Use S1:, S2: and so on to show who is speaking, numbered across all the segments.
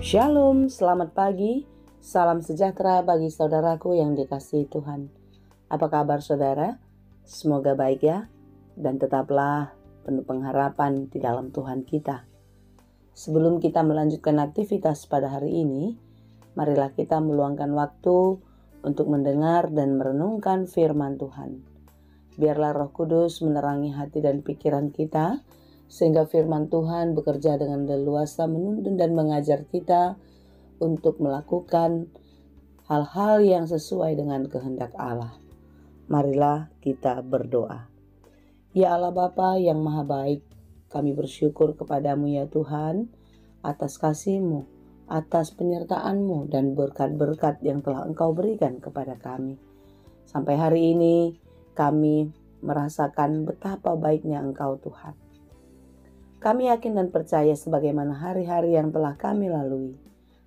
S1: Shalom, selamat pagi, salam sejahtera bagi saudaraku yang dikasihi Tuhan. Apa kabar saudara? Semoga baik ya, dan tetaplah penuh pengharapan di dalam Tuhan kita. Sebelum kita melanjutkan aktivitas pada hari ini, marilah kita meluangkan waktu untuk mendengar dan merenungkan firman Tuhan. Biarlah Roh Kudus menerangi hati dan pikiran kita, sehingga firman Tuhan bekerja dengan leluasa menuntun dan mengajar kita untuk melakukan hal-hal yang sesuai dengan kehendak Allah. Marilah kita berdoa. Ya Allah Bapa yang Maha Baik, kami bersyukur kepadamu ya Tuhan atas kasih-Mu, atas penyertaan-Mu dan berkat-berkat yang telah Engkau berikan kepada kami. Sampai hari ini kami merasakan betapa baiknya Engkau Tuhan. Kami yakin dan percaya sebagaimana hari-hari yang telah kami lalui,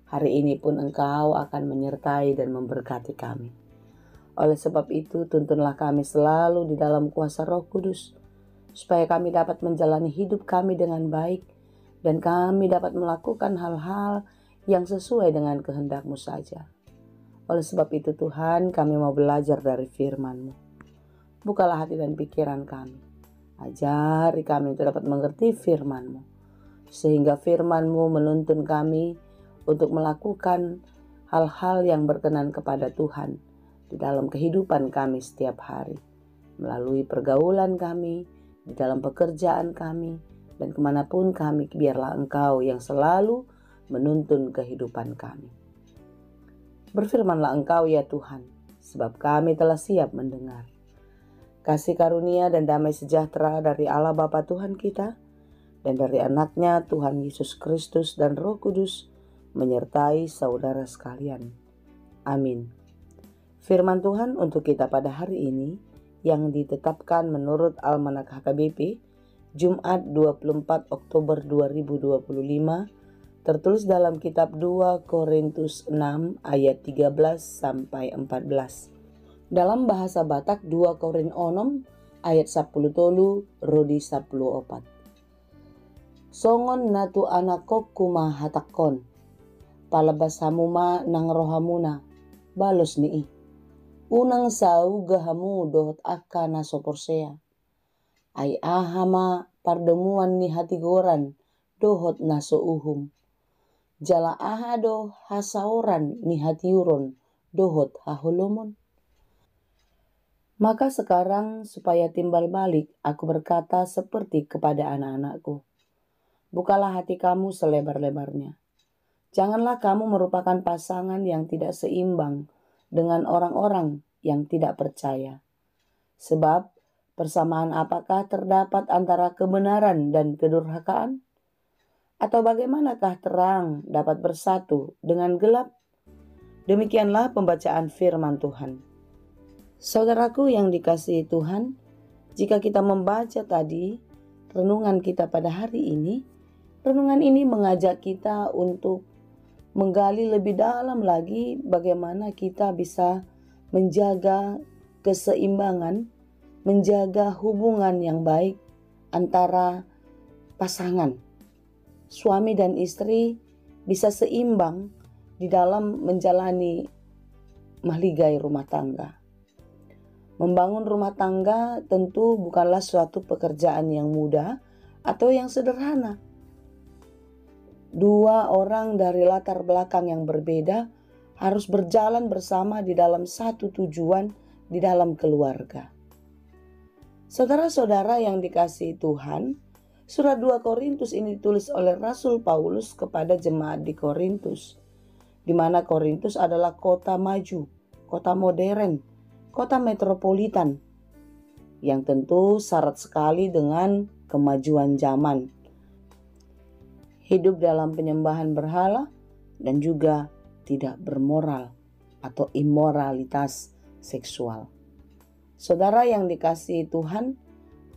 S1: hari ini pun Engkau akan menyertai dan memberkati kami. Oleh sebab itu, tuntunlah kami selalu di dalam kuasa Roh Kudus, supaya kami dapat menjalani hidup kami dengan baik, dan kami dapat melakukan hal-hal yang sesuai dengan kehendak-Mu saja. Oleh sebab itu Tuhan, kami mau belajar dari firman-Mu. Bukalah hati dan pikiran kami. Ajari kami untuk dapat mengerti firman-Mu, sehingga firman-Mu menuntun kami untuk melakukan hal-hal yang berkenan kepada Tuhan di dalam kehidupan kami setiap hari, melalui pergaulan kami, di dalam pekerjaan kami, dan kemanapun kami, biarlah Engkau yang selalu menuntun kehidupan kami. Berfirmanlah Engkau ya Tuhan, sebab kami telah siap mendengar. Kasih karunia dan damai sejahtera dari Allah Bapa Tuhan kita dan dari anaknya Tuhan Yesus Kristus dan Roh Kudus menyertai saudara sekalian. Amin. Firman Tuhan untuk kita pada hari ini yang ditetapkan menurut Almanak HKBP Jumat 24 Oktober 2025 tertulis dalam kitab 2 Korintus 6 ayat 13 sampai 14. Dalam bahasa Batak 2 Korin onom ayat 10 tolu rodi 10 opat. Songon natu anakok kuma hatakon. Palabas hamuma nang rohamuna. Balos nii. Unang sau gahamu dohot akka na soporsea. Ay ahama pardemuan ni hatigoran dohot na souhum. Jala ahado hasaoran ni hatiuron dohot hahulomon. Maka sekarang supaya timbal balik aku berkata seperti kepada anak-anakku. Bukalah hati kamu selebar-lebarnya. Janganlah kamu merupakan pasangan yang tidak seimbang dengan orang-orang yang tidak percaya. Sebab persamaan apakah terdapat antara kebenaran dan kedurhakaan? Atau bagaimanakah terang dapat bersatu dengan gelap? Demikianlah pembacaan firman Tuhan. Saudaraku yang dikasihi Tuhan, jika kita membaca tadi renungan kita pada hari ini, renungan ini mengajak kita untuk menggali lebih dalam lagi bagaimana kita bisa menjaga keseimbangan, menjaga hubungan yang baik antara pasangan. Suami dan istri bisa seimbang di dalam menjalani mahligai rumah tangga. Membangun rumah tangga tentu bukanlah suatu pekerjaan yang mudah atau yang sederhana. Dua orang dari latar belakang yang berbeda harus berjalan bersama di dalam satu tujuan di dalam keluarga. Saudara-saudara yang dikasihi Tuhan, surat 2 Korintus ini ditulis oleh Rasul Paulus kepada jemaat di Korintus, di mana Korintus adalah kota maju, kota modern, kota metropolitan yang tentu syarat sekali dengan kemajuan zaman. Hidup dalam penyembahan berhala dan juga tidak bermoral atau immoralitas seksual. Saudara yang dikasihi Tuhan,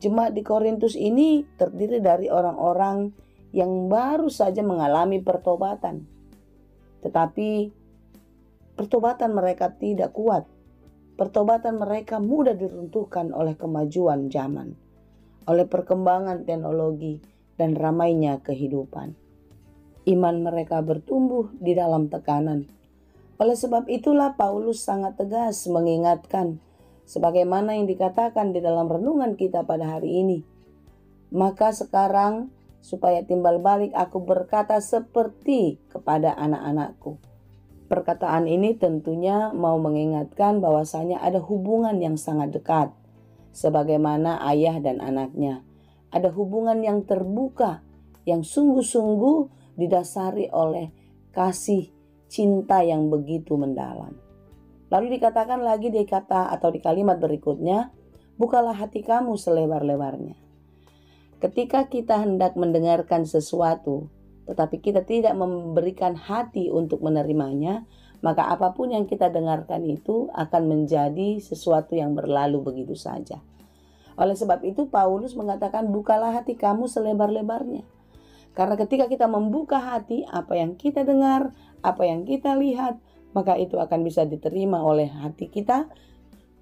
S1: jemaat di Korintus ini terdiri dari orang-orang yang baru saja mengalami pertobatan. Tetapi pertobatan mereka tidak kuat. Pertobatan mereka mudah diruntuhkan oleh kemajuan zaman, oleh perkembangan teknologi dan ramainya kehidupan. iman mereka bertumbuh di dalam tekanan. Oleh sebab itulah Paulus sangat tegas mengingatkan, sebagaimana yang dikatakan di dalam renungan kita pada hari ini. Maka sekarang supaya timbal balik aku berkata seperti kepada anak-anakku. Perkataan ini tentunya mau mengingatkan bahwasanya ada hubungan yang sangat dekat, sebagaimana ayah dan anaknya. Ada hubungan yang terbuka, yang sungguh-sungguh didasari oleh kasih cinta yang begitu mendalam. Lalu dikatakan lagi di kata atau di kalimat berikutnya, bukalah hati kamu selebar-lebarnya. Ketika kita hendak mendengarkan sesuatu, tetapi kita tidak memberikan hati untuk menerimanya, maka apapun yang kita dengarkan itu akan menjadi sesuatu yang berlalu begitu saja. Oleh sebab itu Paulus mengatakan bukalah hati kamu selebar-lebarnya. Karena ketika kita membuka hati, apa yang kita dengar, apa yang kita lihat, maka itu akan bisa diterima oleh hati kita,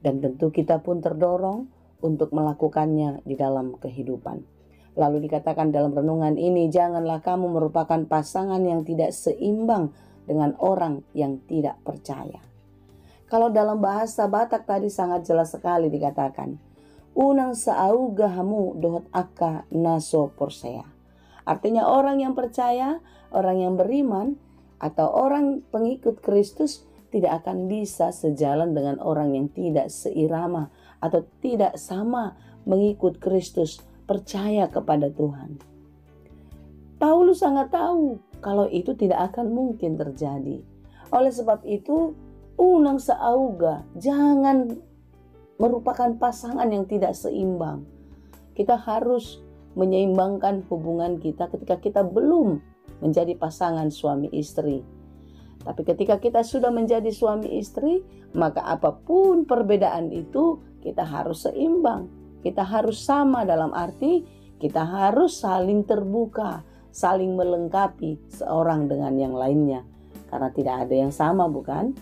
S1: dan tentu kita pun terdorong untuk melakukannya di dalam kehidupan. Lalu dikatakan dalam renungan ini, janganlah kamu merupakan pasangan yang tidak seimbang dengan orang yang tidak percaya. Kalau dalam bahasa Batak tadi sangat jelas sekali dikatakan, unang saaugahamu dohot akka naso porsea. Artinya orang yang percaya, orang yang beriman, atau orang pengikut Kristus tidak akan bisa sejalan dengan orang yang tidak seirama atau tidak sama mengikut Kristus, percaya kepada Tuhan. Paulus sangat tahu kalau itu tidak akan mungkin terjadi. Oleh sebab itu, unang saauga, jangan merupakan pasangan yang tidak seimbang. Kita harus menyeimbangkan hubungan kita ketika kita belum menjadi pasangan suami istri. Tapi ketika kita sudah menjadi suami istri, maka apapun perbedaan itu kita harus seimbang. Kita harus sama dalam arti kita harus saling terbuka, saling melengkapi seorang dengan yang lainnya. Karena tidak ada yang sama, bukan?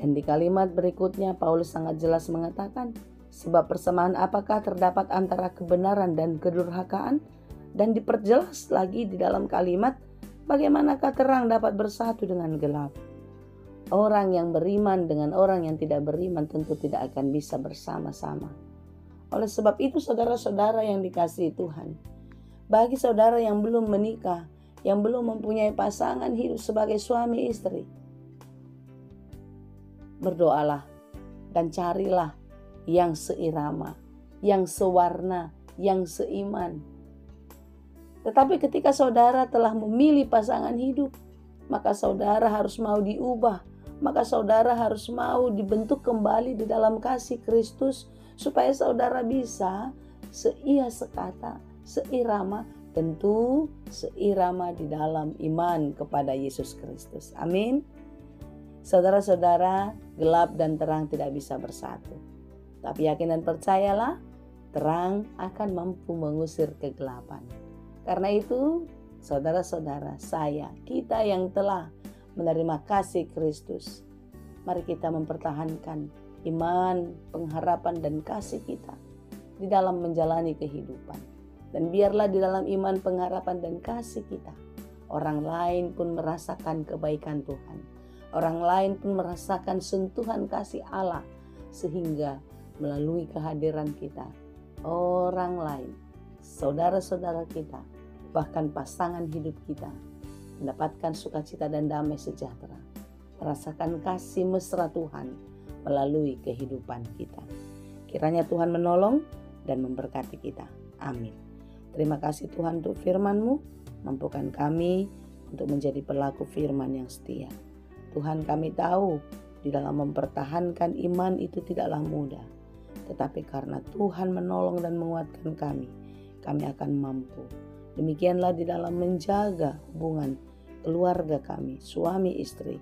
S1: Dan di kalimat berikutnya Paulus sangat jelas mengatakan, sebab persamaan apakah terdapat antara kebenaran dan kedurhakaan? Dan diperjelas lagi di dalam kalimat, bagaimanakah terang dapat bersatu dengan gelap? Orang yang beriman dengan orang yang tidak beriman tentu tidak akan bisa bersama-sama. Oleh sebab itu saudara-saudara yang dikasihi Tuhan, bagi saudara yang belum menikah, yang belum mempunyai pasangan hidup sebagai suami istri, berdoalah dan carilah yang seirama, yang sewarna, yang seiman. Tetapi ketika saudara telah memilih pasangan hidup, maka saudara harus mau diubah, maka saudara harus mau dibentuk kembali di dalam kasih Kristus, supaya saudara bisa seia sekata, seirama, tentu seirama di dalam iman kepada Yesus Kristus. Amin. Saudara-saudara, gelap dan terang tidak bisa bersatu. Tapi yakin dan percayalah, terang akan mampu mengusir kegelapan. Karena itu, saudara-saudara, kita yang telah menerima kasih Kristus, mari kita mempertahankan iman, pengharapan, dan kasih kita di dalam menjalani kehidupan. Dan biarlah di dalam iman, pengharapan, dan kasih kita, orang lain pun merasakan kebaikan Tuhan. Orang lain pun merasakan sentuhan kasih Allah, sehingga melalui kehadiran kita, orang lain, saudara-saudara kita, bahkan pasangan hidup kita, mendapatkan sukacita dan damai sejahtera, merasakan kasih mesra Tuhan melalui kehidupan kita. Kiranya Tuhan menolong dan memberkati kita. Amin. Terima kasih Tuhan untuk firman-Mu, mampukan kami untuk menjadi pelaku firman yang setia. Tuhan, kami tahu di dalam mempertahankan iman itu tidaklah mudah. Tetapi karena Tuhan menolong dan menguatkan kami akan mampu. Demikianlah di dalam menjaga hubungan keluarga kami, suami istri.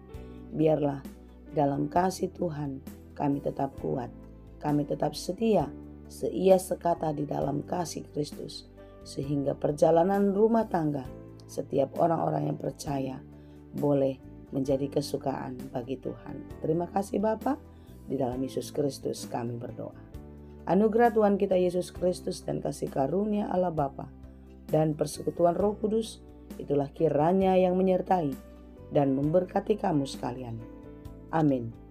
S1: Biarlah dalam kasih Tuhan kami tetap kuat, kami tetap setia, seia sekata di dalam kasih Kristus. Sehingga perjalanan rumah tangga setiap orang-orang yang percaya boleh menjadi kesukaan bagi Tuhan. Terima kasih Bapa, di dalam Yesus Kristus kami berdoa. Anugerah Tuhan kita Yesus Kristus dan kasih karunia Allah Bapa dan persekutuan Roh Kudus itulah kiranya yang menyertai dan memberkati kamu sekalian. Amin.